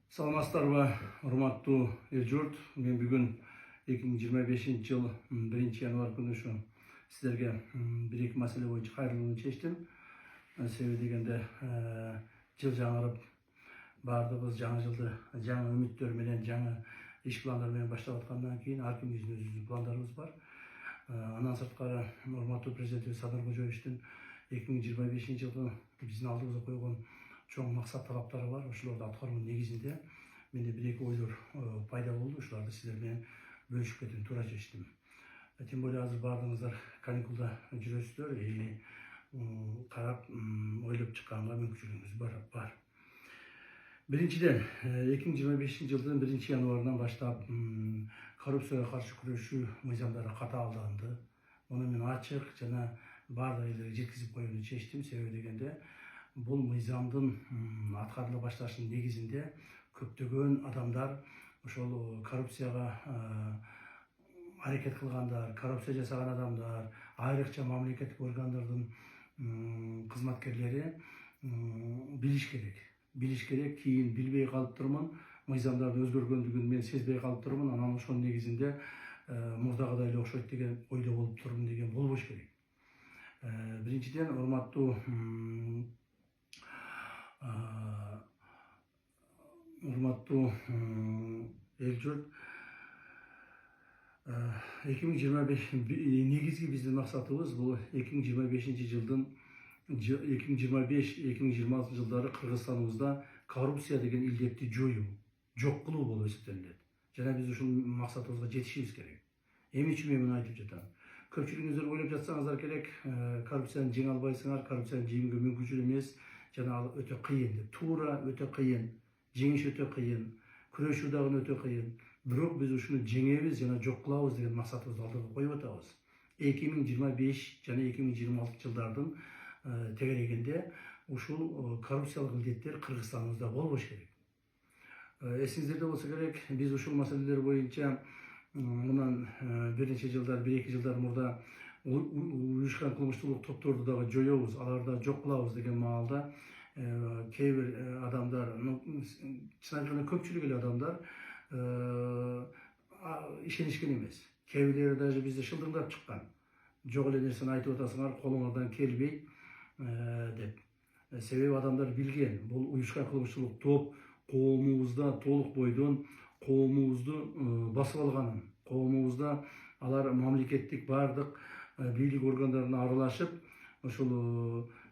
Саламатсыздарбы, урматтуу эл журт. Мен бүгүн 2025 жыл 1 январь күнү ушу сиздерге бир-эки маселе боюнча кайрылууну чечтим. Себеби дегенде жыл жаңырып, баардыгыбыз жаңы жылды жаңы үмүттөр менен, жаңы иш пландар менен баштап аткандан кийин ар кимдин өзүнүн пландарыбыз бар. Андан сырткары урматтуу президентибиз Садыр Кожоевичтин 2025 жылгы биздин алдыбызга койгон чоң максат талаптары бар. Ошолорду аткаруунун негизинде менде бир-эки ойлор пайда болду. Ошолорду сиздер менен бөлүшүп кетүүнү туура чечтим. Тем более азыр баардыгыңыздар каникулда жүрөсүздөр, карап ойлоп чыкканга мүмкүнчүлүгүңүз бар. Биринчиден, 2025 жылдын 1 январынан баштап коррупцияга каршы күрөшүү мыйзамдары катаалданды. Муну мен ачык жана баардык элдерге жеткизип коюуну чечтим. Себеби дегенде бул мыйзамдын аткарыла башташынын негизинде көптөгөн адамдар ошол коррупцияга аракет кылгандар, коррупция жасаган адамдар, айрыкча мамлекеттик органдардын кызматкерлери билиш керек. Кийин билбей калыптырмын, мыйзамдардын өзгөргөндүгүн мен сезбей калыптырмын. Анан ошонун негизинде мурдагыдай эле окшойт деген ойдо болуп турмун деген болбош керек. Биринчиден, урматтуу эл журт, 2025 негизги биздин максатыбыз бул 2025 жылдын 2025-2026 жылдары Кыргызстаныбызда коррупция деген илдетти жоюу, жок кылуу болуп эсептелет. Жана биз ушул максатыбызга жетишибиз керек. Эмне үчүн мен муну айтып жатам? Көпчүлүгүңүздөр ойлоп жатсаңыздар керек, коррупцияны жеңе албайсыңар, коррупцияны жеңүүгө мүмкүнчүл эмес, жана ал өтө кыйын деп. Туура, өтө кыйын. Жеңиш өтө кыйын. Күрөшүү дагы өтө кыйын. Бирок биз ушуну жеңебиз жана жок кылабыз деген максатыбызды алдыга коюп атабыз. 2025 жана 2026 жылдардын тегерегинде ушул коррупциялык илдеттер Кыргызстаныбызда болбош керек. Эсиңиздерде болсо керек, биз ушул маселелер боюнча мындан бир нече жылдар, 1-2 жылдар мурда уюшкан кылмыштуулук топторду дагы жоёбуз, аларды жок кылабыз деген маалда кээ бир адамдар, чын айтканда көпчүлүк эле адамдар ишенишкен эмес. Кээ бирлери даже бизди шылдыңдап чыккан. Жок эле нерсени айтып атасыңар, колуңардан келбейт деп. Себеби адамдар билген, бул уюшкан кылмыштуулук топ коомубузда толук бойдон коомубузду басып алганын, коомубузда алар мамлекеттик бардык бийлик органдарына аралашып, ошол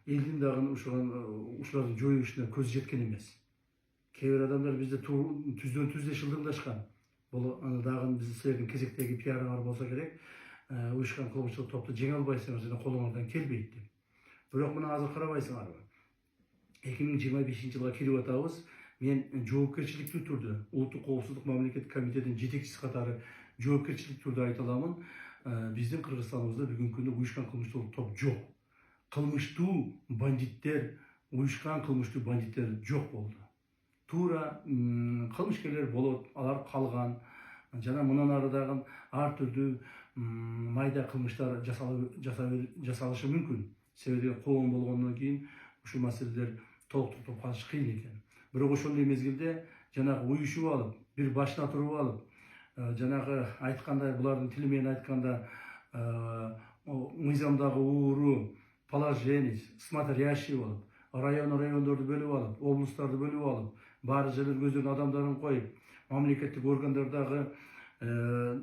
элдин дагы ушулардын жоюу ишине көзү жеткен эмес. Кээ бир адамдар бизди түздөн түздө шылдыңдашкан. Бул дагы силердин кезектеги пиарыңар болсо керек. Уюшкан кылмыштуулук топту жеңе албайсыңар жана колуңардан келбейт деп. Бирок мына азыр карабайсыңарбы? 2025 жылга кирип атабыз. Мен жоопкерчиликтүү түрдө Улуттук коопсуздук мамлекеттик комитетинин жетекчиси катары жоопкерчиликтүү түрдө айта аламын. Биздин Кыргызстаныбызда бүгүнкү күндө уюшкан кылмыштуулук топ жок. Кылмыштуу бандиттер, уюшкан кылмыштуу бандиттер жок болду. Туура кылмышкерлер болот, алар калган. Жана мындан ары дагы ар түрдүү майда кылмыштар жасалышы мүмкүн. Себеби коом болгондон кийин ушул маселелер толук токтоп калыш кыйын экен. Бирок ошол эле мезгилде жанагы уюшуп алып, бир башына туруп алып, жанагы айткандай, булардын тили менен айтканда мыйзамдагы ууру, положение, смотрящий болуп, райондорду бөлүп алып, облустарды бөлүп алып, баары жерлерге өздөрүнүн адамдарын коюп, мамлекеттик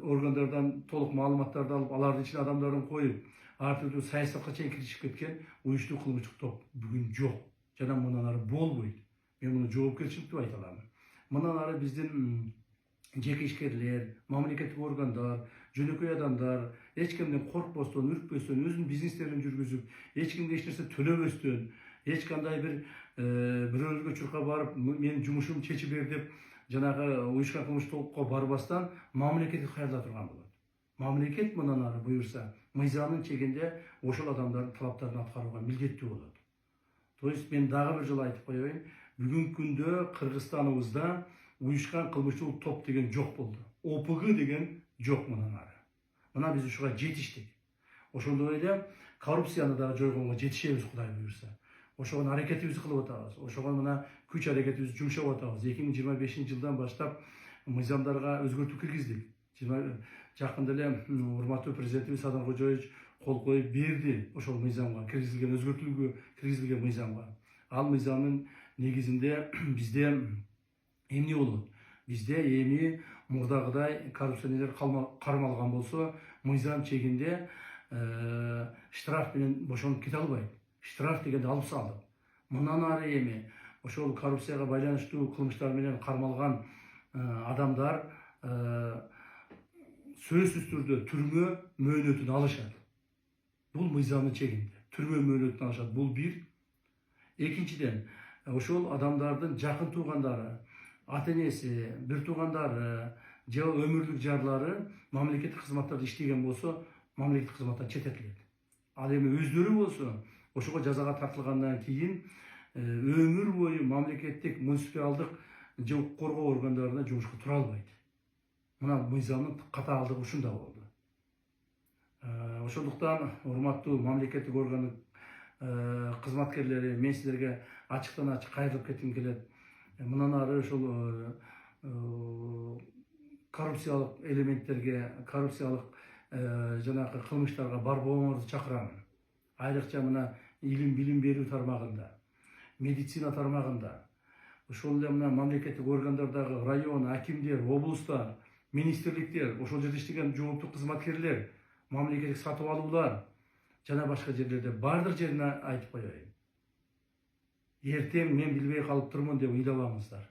органдардан толук маалыматтарды алып, алардын ичине адамдарын коюп, ар түрдүү саясатка чейин киришип кеткен уюштуу кылмыштык топ бүгүн жок. Жана мындан ары болбойт. Мен муну жоопкерчиликтүү айта алам. Мындан ары биздин жеке ишкерлер, мамлекеттик органдар, жөнөкөй адамдар эч кимден коркпостон, үркпөстөн, өзүнүн бизнестерин жүргүзүп, эч кимге эч нерсе төлөбөстөн, эч кандай бирөөлөргө чуркап барып, менин жумушумду чечип бер деп, жанагы уюшкан кылмыштуулукка барбастан мамлекетти кайрыла турган болот. Мамлекет мындан ары буюрса, мыйзамдын чегинде ошол адамдардын талаптарын аткарууга милдеттүү болот. То есть мен дагы бир жолу айтып коеюн, бүгүнкү күндө Кыргызстаныбызда уюшкан кылмыштуулук топ деген жок болду. ОПГ деген жок мындан ары. Мына биз ушуга жетиштик. Ошондой эле коррупцияны дагы жойгонго жетишебиз, Кудай буюрса. ошого аракетибизди кылып атабыз. Ошого мына күч аракетибизди жумшап атабыз. 2025-жылдан баштап мыйзамдарга өзгөртүү киргиздик. Жакында эле урматтуу президентибиз Садыр Кожоевич кол коюп берди ошол мыйзамга, киргизилген өзгөртүүгө киргизилген мыйзамга. Ал мыйзамдын негизинде бизде эмне болот? Бизде эми мурдагыдай коррупционерлер кармалган болсо, мыйзам чегинде штраф менен бошонуп кете албайт. Штраф дегенди алып салдык. Мындан ары эми ошол коррупцияга байланыштуу кылмыштар менен кармалган адамдар сөзсүз түрдө түрмө мөөнөтүн алышат. Бул мыйзамдын чегинде. Түрмө мөөнөтүн алышат. Бул бир. Экинчиден, ошол адамдардын жакын туугандары, ата-энеси, бир туугандары же өмүрлүк жарлары мамлекеттик кызматтарда иштеген болсо, мамлекеттик кызматтан четтетилет. Ал эми өздөрү болсо, ошого жазага тартылгандан кийин өмүр бою мамлекеттик, муниципалдык же укук коргоо органдарына жумушка тура албайт. Мына мыйзамдын катаалдыгы ушунда болду. Ошондуктан урматтуу мамлекеттик органдын кызматкерлери, мен силерге ачыктан ачык кайрылып кетким келет. Мындан ары ошол коррупциялык элементтерге, коррупциялык жанагы кылмыштарга барбооңорду чакырамын. Айрыкча мына билим берүү тармагында, медицина тармагында, ошол эле мына мамлекеттик органдардагы район, акимдер, облустар, министрликтер, ошол жерде иштеген жооптуу кызматкерлер, мамлекеттик сатып алуулар жана башка жерлерде бардык жерине айтып коеюн. Эртең мен билбей калып турмун деп ыйлабаңыздар.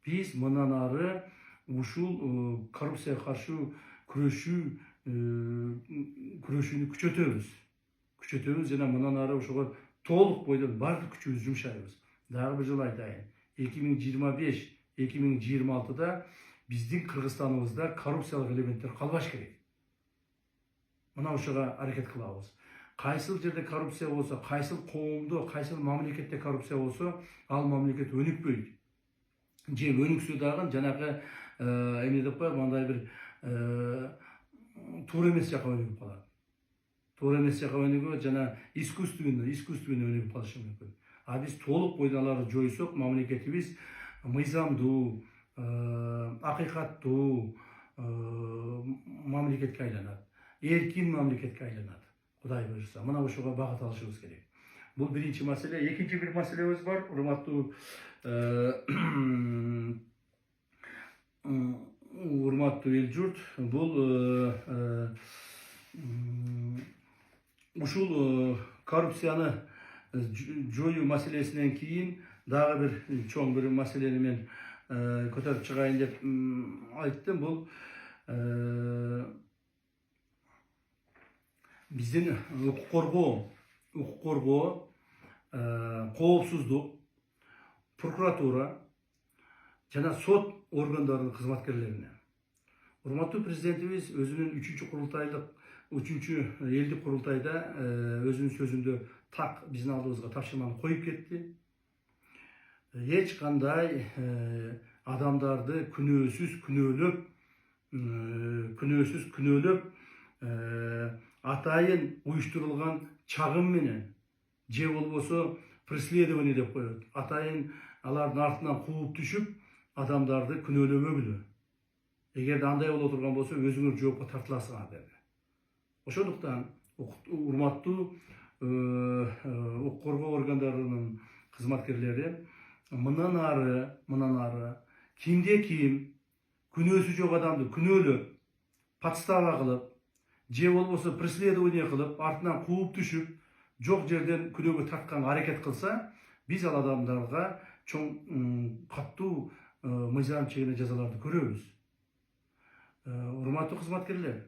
Биз мындан ары ушул коррупцияга каршы күрөшүүнү күчөтөбүз жана мындан ары ошого толук бойдон бардык күчүбүздү жумшайбыз. Дагы бир жолу айтайын. 2025-2026-да биздин Кыргызстаныбызда коррупциялык элементтер калбаш керек. Мына ошого аракет кылабыз. Кайсыл жерде коррупция болсо, кайсыл коомдо, кайсыл мамлекетте коррупция болсо, ал мамлекет өнүкпөйт. Же өнүксө дагы жанагы эмне деп коет, мындай бир туура эмес жака өнүгүп калат. Туура эмес жака өнүгүп, жана искусственно өнүгүп калышы мүмкүн. А биз толук бойдон аларды жойсок, мамлекетибиз мыйзамдуу, акыйкаттуу мамлекетке айланат. Эркин мамлекетке айланат. Кудай буйрса, мына ошого багыт алышыбыз керек. Бул биринчи маселе. Экинчи бир маселебиз бар. Урматтуу эл журт, бул ушул коррупцияны жоюу маселесинен кийин дагы бир чоң бир маселени мен көтөрүп чыгайын деп айттым. Бул биздин укук коргоо, коопсуздук, прокуратура жана сот органдарынын кызматкерлерине. Урматтуу президентибиз өзүнүн 3-чү элдик курултайда өзүнүн сөзүндө так биздин алдыбызга тапшырманы коюп кетти. Эч кандай адамдарды күнөөсүз күнөөлөп атайын уюштурулган чагым менен же болбосо преследование деп коет. Атайын алардын артынан кууп түшүп адамдарды күнөөлөмөгүлө. Эгерде андай боло турган болсо өзүңөр жоопко тартыласыңар деди. Ошондуктан урматтуу укук коргоо органдарынын кызматкерлери мындан ары кимде ким күнөөсү жок адамды күнөөлөп, подстава кылып, же болбосо преследование кылып, артынан кууп түшүп, жок жерден күнөөгө тартканга аракет кылса, биз ал адамдарга чоң каттуу мыйзам чегинде жазаларды көрөбүз. Урматтуу кызматкерлер,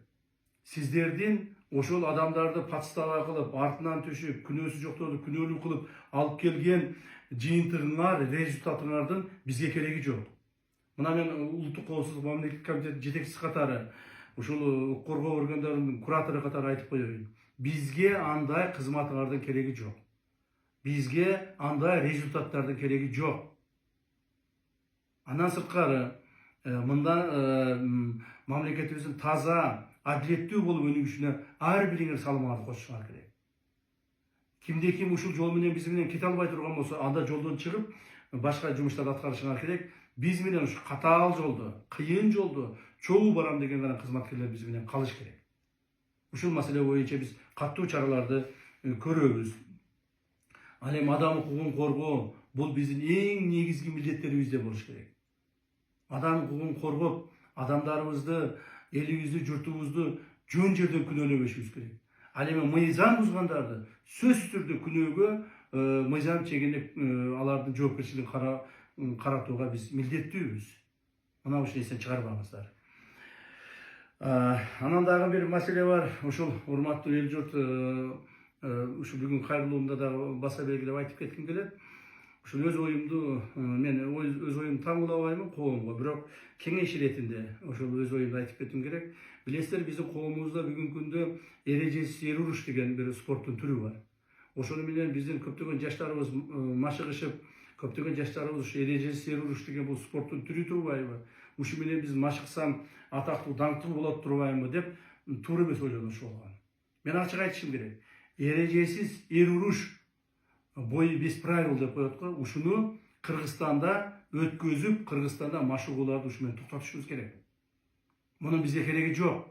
сиздердин ошол адамдарды подстава кылып, артынан түшүп, күнөөсү жокторду күнөөлүү кылып алып келген жыйынтыгыңар, результатыңардын бизге кереги жок. Мына мен улуттук коопсуздук мамлекеттик комитетинин жетекчиси катары, ушул укук коргоо органдарынын куратору катары айтып коеюн. Бизге андай кызматыңардын кереги жок. Бизге андай результаттардын кереги жок. Андан сырткары, мында мамлекетибиздин таза, адилеттүү болуп өнүгүшүнө ар бириңер салымыңарды кошушуңар керек. Кимде ким ушул жол менен биз менен кете албай турган болсо, анда жолдон чыгып башка жумуштарды аткарышыңар керек. Биз менен ушу катаал жолдо, кыйын жолдо чогуу барам деген гана кызматкерлер биз менен калыш керек. Ушул маселе боюнча биз каттуу чараларды көрөбүз. Ал эми адам укугун коргоо бул биздин эң негизги милдеттерибизде болуш керек. Адам укугун коргоп, адамдарыбызды, элибизди, журтубузду жөн жерден күнөөлөбөшүбүз керек. Ал эми мыйзам бузгандарды сөзсүз түрдө күнөөгө мыйзам чегинеп алардын жоопкерчилигин каратууга биз милдеттүүбүз. Мына ушул эстен чыгарбаңыздар. Анан дагы бир маселе бар. Ушул урматтуу эл журт, ушу бүгүн кайрылуумда дагы баса белгилеп айтып кетким келет. Ушул өз оюмду мен өз оюмду таңуулабаймын коомго, бирок кеңеш иретинде ошол өз оюмду айтып кетким керек. Билесиздер, биздин коомубузда бүгүнкү күндө эрежесиз эр уруш деген бир спорттун түрү бар. Ошону менен биздин көптөгөн жаштарыбыз машыгышып, көптөгөн жаштарыбыз ушу эрежесиз эр уруш деген бул спорттун түрү турбайбы? Ушу менен биз машыксам атактуу, даңктуу болот турбаймы деп туура эмес ойлонушу болгон. Мен ачык айтышым керек. Эрежесиз эр уруш бой без правил деп коет го. Ушуну Кыргызстанда өткөзүп, Кыргызстанда машыгууларды ушу менен токтотушубуз керек. Мунун бизге кереги жок.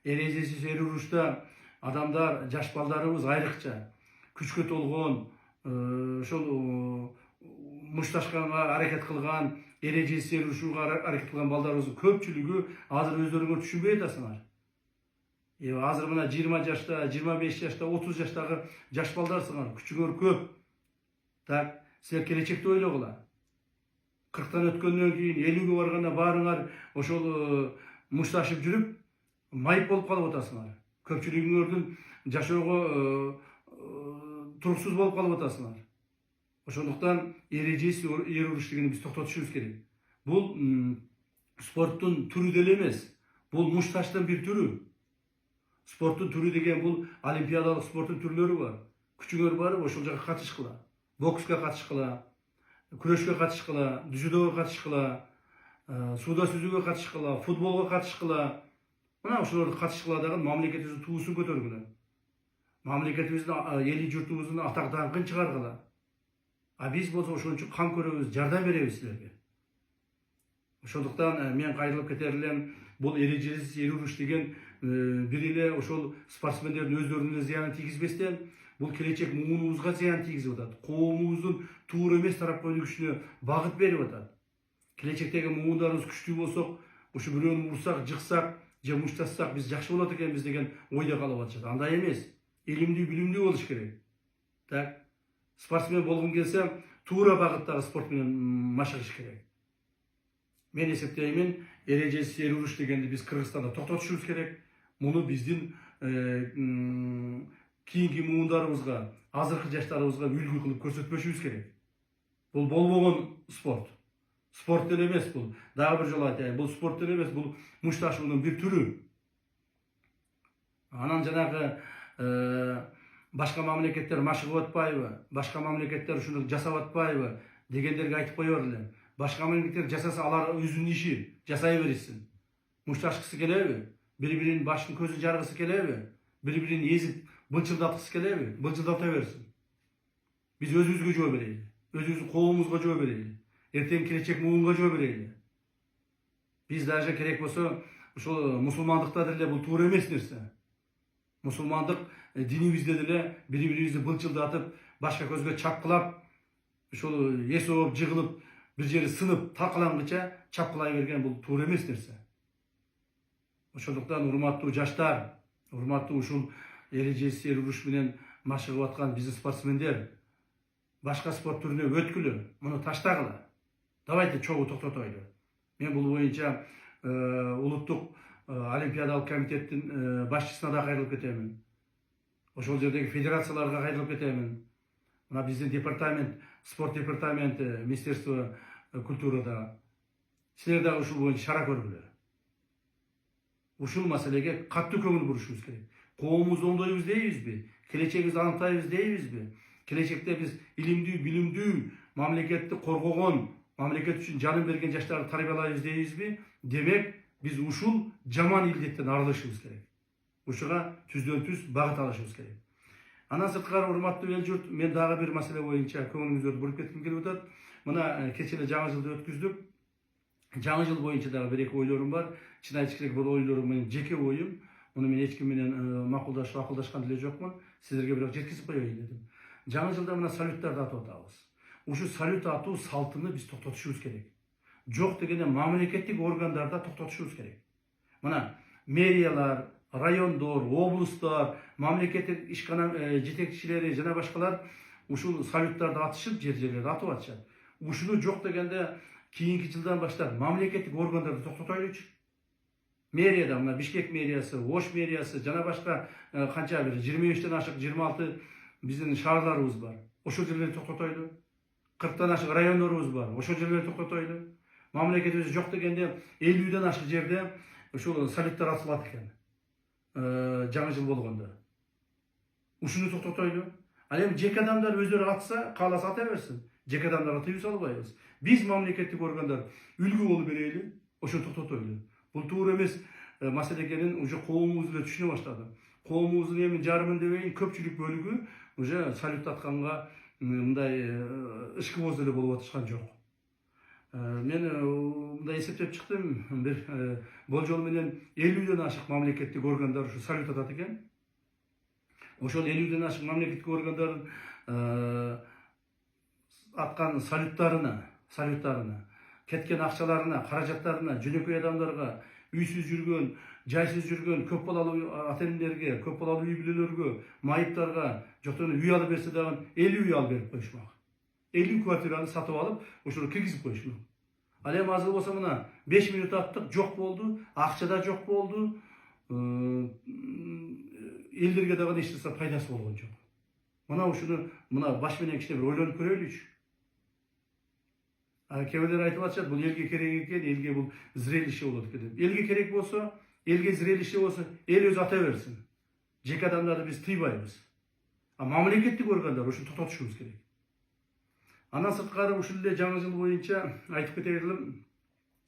Эрежесиз эр урушта адамдар, жаш балдарыбыз айрыкча күчкө толгон, ошол мушташканга аракет кылган, эрежесиз эр урушууга аракет кылган балдарыбыздын көпчүлүгү азыр өздөрүңөр түшүнбөй атасыңар. Азыр мына 20 жашта, 25 жашта, 30 жаштагы жаш балдарсыңар, күчүңөр көп. Так, силер келечекти ойлогула. 40тан өткөндөн кийин 50ге барганда баарыңар ошол мушташып жүрүп, майып болуп калып атасыңар. Көпчүлүгүңөрдүн жашоого туруксуз болуп калып атасыңар. Ошондуктан эрежесиз эр уруш дегенди биз токтотушубуз керек. Бул спорттун түрү деле эмес. Бул мушташтын бир түрү. Спорттун түрү деген бул олимпиадалык спорттун түрлөрү бар. Күчүңөр барып ошол жака катышкыла. Бокска катышкыла, күрөшкө катышкыла, дзюдого катышкыла, сууда сүзүүгө катышкыла, футболго катышкыла. Мына ошолорду катышкыла дагы мамлекетибиздин туусун көтөргүлө. Мамлекетибиздин эли журтубуздун атак даңкын чыгаргыла. А биз болсо ошон үчүн кам көрөбүз, жардам беребиз силерге. Ошондуктан мен кайрылып кетер элем, бул эрежесиз эр уруш деген бир эле ошол спортсмендердин өздөрүнө зыянын тийгизбестен, бул келечек муунубузга зыян тийгизип атат. Коомубуздун туура эмес тарапка өнүгүшүнө багыт берип атат. Келечектеги муундарыбыз күчтүү болсок, ушу бирөөнү урсак, жыксак же мушташсак биз жакшы болот экенбиз деген ойдо калып атышат. Андай эмес. Илимдүү, билимдүү болуш керек. Так, спортсмен болгун келсе, туура багыттагы спорт менен машыгыш керек. Мен эсептеймин, эрежесиз эр уруш дегенди биз Кыргызстанда токтотушубуз керек. Муну биздин кийинки муундарыбызга, азыркы жаштарыбызга үлгү кылып көрсөтпөшүбүз керек. Бул болбогон спорт. Спорт деле эмес бул. Дагы бир жолу айтайын, бул спорт деле эмес, бул мушташуунун бир түрү. Анан жанагы башка мамлекеттер машыгып атпайбы, башка мамлекеттер ушуну жасап атпайбы дегендерге айтып коёр элем. Башка мамлекеттер жасаса алар өзүнүн иши, жасай беришсин. Мушташкысы келеби? Бири-биринин башын көзүн жаргысы келеби? Бири-бирин эзип былчылдаткысы келеби? Былчылдата берсин. Биз өзүбүзгө жооп берели. Өзүбүздүн коомубузга жооп берели. Эртең келечек муунга жооп берели. Биз даже керек болсо ушул мусулмандыкта деле бул туура эмес нерсе. Мусулмандык динибизде деле бири-бирибизди былчылдатып, башка көзгө чапкылап, ушул эсооп, жыгылып, бир жери сынып, таркалангыча чапкылай берген бул туура эмес нерсе. Ошондуктан урматтуу жаштар, урматтуу ушул эрежесиз эр уруш менен машыгып аткан биздин спортсмендер, башка спорт түрүнө өткүлө, муну таштагыла. Давайте чогуу токтотойлу. Мен бул боюнча улуттук олимпиадалык комитеттин башчысына да кайрылып кетемин. Ошол жердеги федерацияларга кайрылып кетемин. Мына биздин департамент, спорт департаменти, Министерство культурада силер дагы ушул боюнча чара көргүлө. Ушул маселеге катуу көңүл бурушубуз керек. Коомубузду оңдойбуз дейбизби? Келечегибизди аныктайбыз дейбизби? Келечекте биз илимдүү, билимдүү, мамлекетти коргогон, мамлекет үчүн жанын берген жаштарды тарбиялайбыз дейбизби? Демек, биз ушул жаман илдеттен арылышыбыз керек. Ушуга түздөн түз багыт алышыбыз керек. Андан сырткары урматтуу эл журт, мен дагы бир маселе боюнча көңүлүңүздөрдү буруп кетким келип атат. Мына кечээ эле жаңы жылды өткүздүк. Жаңы жыл боюнча дагы бир эки ойлорум бар. Чын айтыш керек, бул ойлорум менин жеке оюм. Муну мен эч ким менен макулдашып, акылдашкан деле жокмун. Силерге бирок жеткизип коеюн дедим. Жаңы жылда мына салюттарды атып атабыз. Ушу салют атуу салтыны биз токтотушубуз керек. Жок дегенде мамлекеттик органдарда токтотушубуз керек. Мына мэриялар, райондор, облустар, мамлекеттик ишкана жетекчилери жана башкалар ушул салюттарды атышып, жерлерди атып атышат. Ушуну жок дегенде кийинки жылдан баштап мамлекеттик органдарды токтотойлучу. Мэрияда мына Бишкек мэриясы, Ош мэриясы жана башка канча бир 23тен ашык 26 биздин шаарларыбыз бар. Ошол жерлерди токтотойлу. 40тан ашык райондорубуз бар. Ошол жерлерди токтотойлу. Мамлекетибиз жок дегенде 50ден ашык жерде ушул салюттар атылат экен. Жаңы жыл болгондо. Ушуну токтотойлу. Ал эми жеке адамдар өздөрү атса, кааласа ата берсин. Жеке адамдарга тыюу салбайбыз. Биз мамлекеттик органдар үлгү болуп берели, ошону токтотойлу. Бул туура эмес маселе экенин уже коомубуз эле түшүнө баштады. Коомубуздун эми жарымын дебейин, көпчүлүк бөлүгү уже салют атканга мындай ышкыбоз эле болуп атышкан жок. Мен мындай эсептеп чыктым, бир болжол менен 50ден ашык мамлекеттик органдар ушу салют атат экен. Ошол 50ден ашык мамлекеттик органдардын аткан салюттарына, кеткен акчаларына, каражаттарына, жөнөкөй адамдарга, үйсүз жүргөн, жайсыз жүргөн көп балалуу ата-энелерге, көп балалуу үй бүлөлөргө, майыптарга, жоктон үй алып берсе дагы 50 үй алып берип коюшмак. 50 квартираны сатып алып, ошону киргизип коюшмак. Ал эми азыр болсо мына 5 минут аттык, жок болду, акча да жок болду. Элдерге дагы эч нерсе пайдасы болгон жок. Мына ушуну мына баш менен кичине бир ойлонуп көрөлүчү. Кээ бирлер айтып атышат, бул элге керек экен, элге бул зрелище болот экен деп. Элге керек болсо, элге зрелище болсо, эл өзү ата берсин. Жеке адамдарды биз тыйбайбыз. А мамлекеттик органдар ушуну токтотушубуз керек. Андан сырткары ушул эле жаңы жыл боюнча айтып кетелим.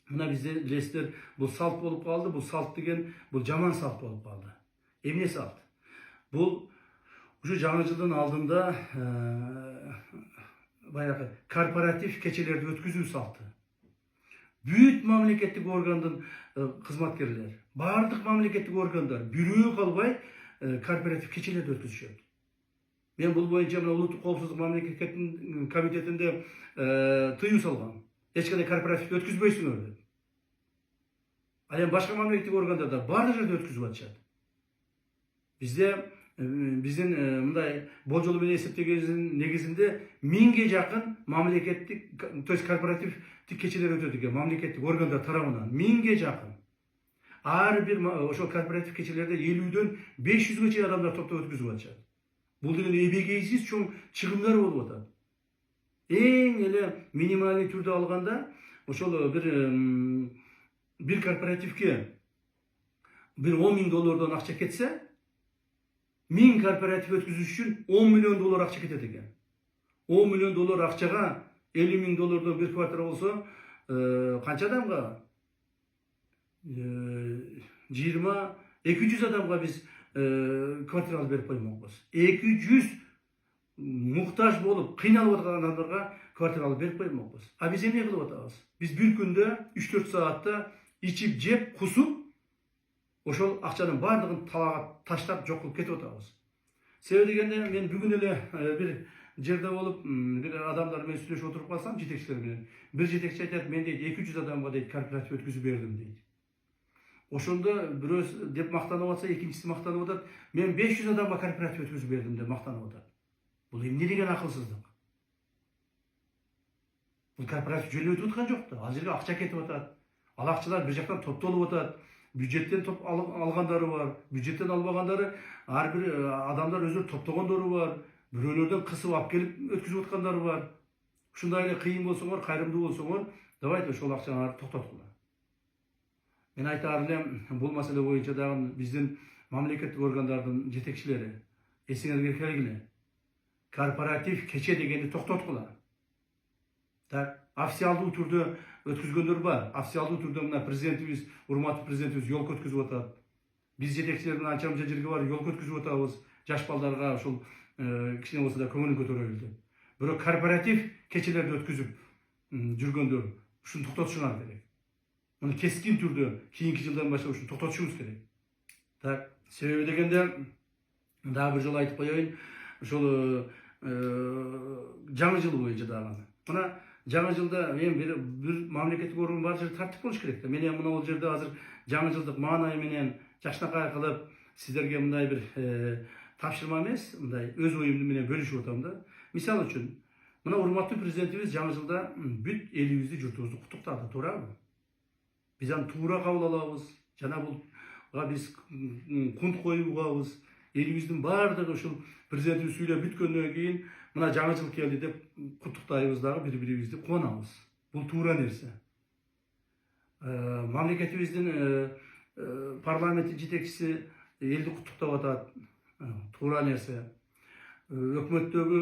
Мына бизде билесиздер, бул салт болуп калды. Бул салт деген бул жаман салт болуп калды. Эмне салт? Бул ушу жаңы жылдын алдында баягы корпоратив кечелерди өткүзүү салты. Бүт мамлекеттик органдын кызматкерлери, бардык мамлекеттик органдар бирөө калбай корпоратив кечелерди өткүзүшөт. Мен бул боюнча мына улуттук коопсуздук мамлекеттик комитетинде тыюу салгам. Эч кандай корпоратив өткүзбөйсүңөр деп. Ал эми башка мамлекеттик органдарда бардык жерде өткүзүп атышат. Биздин мындай болжол менен эсептегендин негизинде 1000ге жакын мамлекеттик, то есть корпоративдик кечелер өтөт экен, мамлекеттик органдар тарабынан 1000ге жакын. Ар бир ошол корпоратив кечелерде 50ден 500ге чейин адамдар топтоп өткүзүп атышат. Бул деген эбегейсиз чоң чыгымдар болуп атат. Эң эле минималдуу түрдө алганда, ошол бир корпоративге бир $10.000 акча кетсе, 1000 корпоратив өткүзүш үчүн $10 миллион акча кетет экен. $10 миллион акчага $50.000 бир квартира болсо, канча адамга? 200 адамга биз квартира алып берип коймокпуз. 200 муктаж болуп, кыйналып аткан адамдарга квартира алып берип коймокпуз. А биз эмне кылып атабыз? Биз бир күндө 3-4 саатта ичип, жеп, кусуп, ошол акчанын бардыгын талаага таштап жок кылып кетип атабыз. Себеби дегенде мен бүгүн эле бир жерде болуп, бир адамдар менен сүйлөшүп отуруп калсам, жетекчилер менен. Бир жетекчи айтат, мен дейт 200 адамга дейт корпоратив өткүзүп бердим дейт. Ошондо бирөөсү деп мактанып атса, экинчиси мактанып атат, мен 500 адамга корпоратив өткүзүп бердим деп мактанып атат. Бул эмне деген акылсыздык? Бул корпоратив жөн өтүп аткан жок да. Ал жерге акча кетип атат. Ал акчалар бир жактан топтолуп атат. Бюджеттен алгандары бар, бюджеттен албагандары ар бир адамдар өздөрү топтогондору бар, бирөөлөрдөн кысып алып келип өткүзүп аткандары бар. Ушундай эле кыйын болсоңор, кайрымдуу болсоңор, давайте ошол акчаларды токтоткула. Мен айтаар элем, бул маселе боюнча дагы биздин мамлекеттик органдардын жетекчилери эсиңерге келгиле. Корпоратив кече дегенди токтоткула. Так, официалдуу түрдө өткүзгөндөр бар. Официалдуу түрдө мына президентибиз, урматтуу президентибиз жол өткүзүп атат. Биз жетекчилер менен анча-мынча жерге барып жол өткүзүп атабыз. Жаш балдарга ушул кичине болсо да көңүлүн көтөрө билди. Бирок корпоратив кечелерди өткүзүп жүргөндөр ушуну токтотушуңар керек. Муну кескин түрдө кийинки жылдан баштап ушуну токтотушубуз керек. Так, себеби дегенде дагы бир жолу айтып коеюн. Ошол жаңы жыл боюнча дагы. Мына жаңы жылда мен бир мамлекеттик орган бар жерде тартип болуш керек да. Мен мына бул жерде азыр жаңы жылдык маанай менен жакшынакай кылып сиздерге мындай бир тапшырма эмес, мындай өз оюмду менен бөлүшүп атам да. Мисалы үчүн, мына урматтуу президентибиз жаңы жылда бүт элибизди, журтубузду куттуктады, туурабы? Биз аны туура кабыл алабыз. Жана булга биз кунт коюп угабыз. Элибиздин баардыгы ушул президентибиз сүйлөп бүткөндөн кийин мына жаңы жыл келди деп куттуктайбыз дагы, бири-бирибизди кубанабыз. Бул туура нерсе. Мамлекетибиздин парламенттин жетекчиси элди куттуктап атат. Туура нерсе. Өкмөттөгү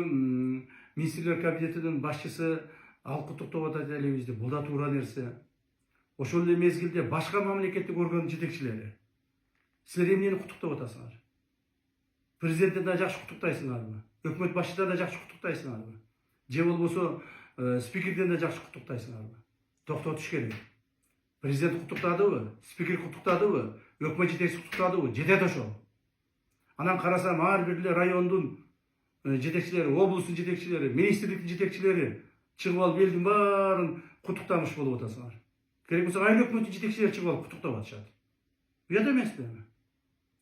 министрлер кабинетинин башчысы ал куттуктап атат элибизди. Бул да туура нерсе. Ошол эле мезгилде башка мамлекеттик органдын жетекчилери силер эмнени куттуктап атасыңар? Президентти да жакшы куттуктайсыңарбы? Өкмөт башчыдан да жакшы куттуктайсыңарбы? Же болбосо спикерден да жакшы куттуктайсыңарбы? Токтотуш керек. Президент куттуктадыбы? Спикер куттуктадыбы? Өкмөт жетекчиси куттуктадыбы? Жетет ошол. Анан карасам ар бир эле райондун жетекчилери, облустун жетекчилери, министрликтин жетекчилери чыгып алып элдин баарын куттуктамыш болуп атасыңар. Керек болсо айыл өкмөттүн жетекчилери чыгып алып куттуктап атышат. Уят эмеспи?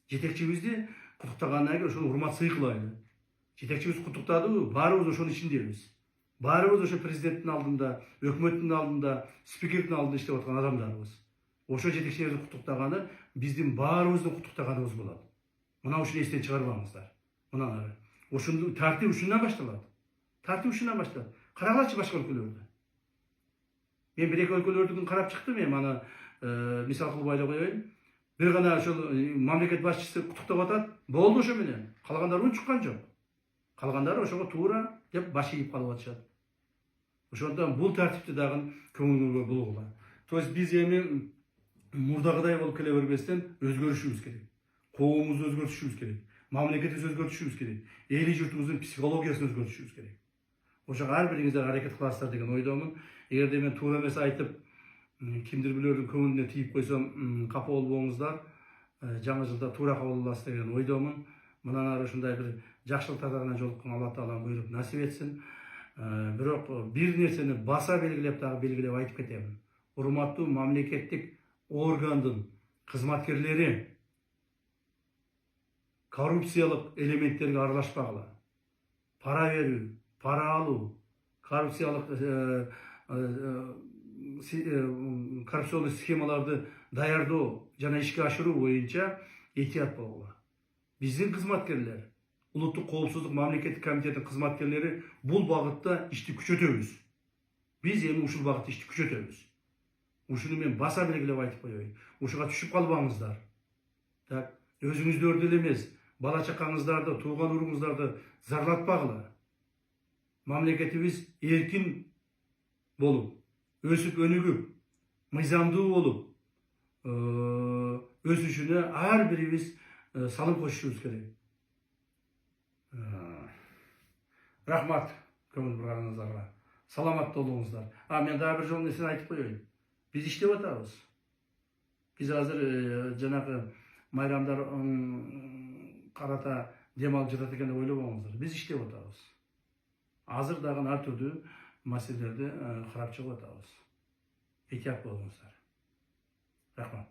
Жетекчибизди куттуктагандан кийин ошону урмат сый кылайлы. Жетекчибиз куттуктадыбы? Баарыбыз ошонун ичиндебиз. Баарыбыз ошо президенттин алдында, өкмөттүн алдында, спикердин алдында иштеп аткан адамдарбыз. Ошо жетекчилерди куттуктаганы биздин баарыбыздын куттуктаганыбыз болот. Мына ушуну эстен чыгарбаңыздар. Мына ушуну тартип ушундан башталат. Тартип ушундан башталат. Карагалычы башка өлкөлөрдү. Мен бир-эки өлкөлөрдүкүн карап чыктым, мен аны мисал кылып айта коеюн. Бир гана ошол мамлекет башчысы куттуктап атат, болду ошо менен. Калгандары унчуккан жок. Калгандары ошого туура деп баш ийип калып атышат. Ошондон бул тартипти дагы көңүлгө булгула. То есть биз эми мурдагыдай болуп келе бербестен өзгөрүшүбүз керек. Коомубузду өзгөртүшүбүз керек. Мамлекетибизди өзгөртүшүбүз керек. Эли журтубуздун психологиясын өзгөртүшүбүз керек. Ошого ар бириңиздер аракет кыласыздар деген ойдомун. Эгерде мен туура эмес айтып, кимдир бирөөрдүн көңүлүнө тийип койсом, капа болбоңуздар. Жаңы жылда туура кабыл аласыз деген ойдомун. Мындан ары ушундай бир жакшылыктар менен жолуккан Алла Таалам буйруп насип этсин. Бирок бир нерсени баса белгилеп айтып кетемин. Урматтуу мамлекеттик органдын кызматкерлери коррупциялык элементтерге аралашпагыла. Пара берүү, пара алуу, коррупциялык схемаларды даярдоо жана ишке ашыруу боюнча этият болгула. Биздин кызматкерлер, улуттук коопсуздук мамлекеттик комитетинин кызматкерлери бул багытта ишти күчөтөбүз. Биз эми ушул багытта ишти күчөтөбүз. Ушуну мен баса белгилеп айтып коеюн. Ушуга түшүп калбаңыздар. Так, өзүңүздөрдү эле эмес, бала чакаңыздарды, тууган уруңуздарды зарлатпагыла. Мамлекетибиз эркин болуп, өсүп өнүгүп, мыйзамдуу болуп, өсүшүнө ар бирибиз салым кошушубуз керек. Рахмат көңүл бурганыңыздарга. Саламатта болуңуздар. Мен дагы бир жолу нерсени айтып коеюн. Биз иштеп атабыз. Биз азыр жанагы майрамдар карата дем алып жатат экен деп ойлобоңуздар. Биз иштеп атабыз. Азыр дагы ар түрдүү маселелерди карап чыгып атабыз. Этият болуңуздар. Рахмат.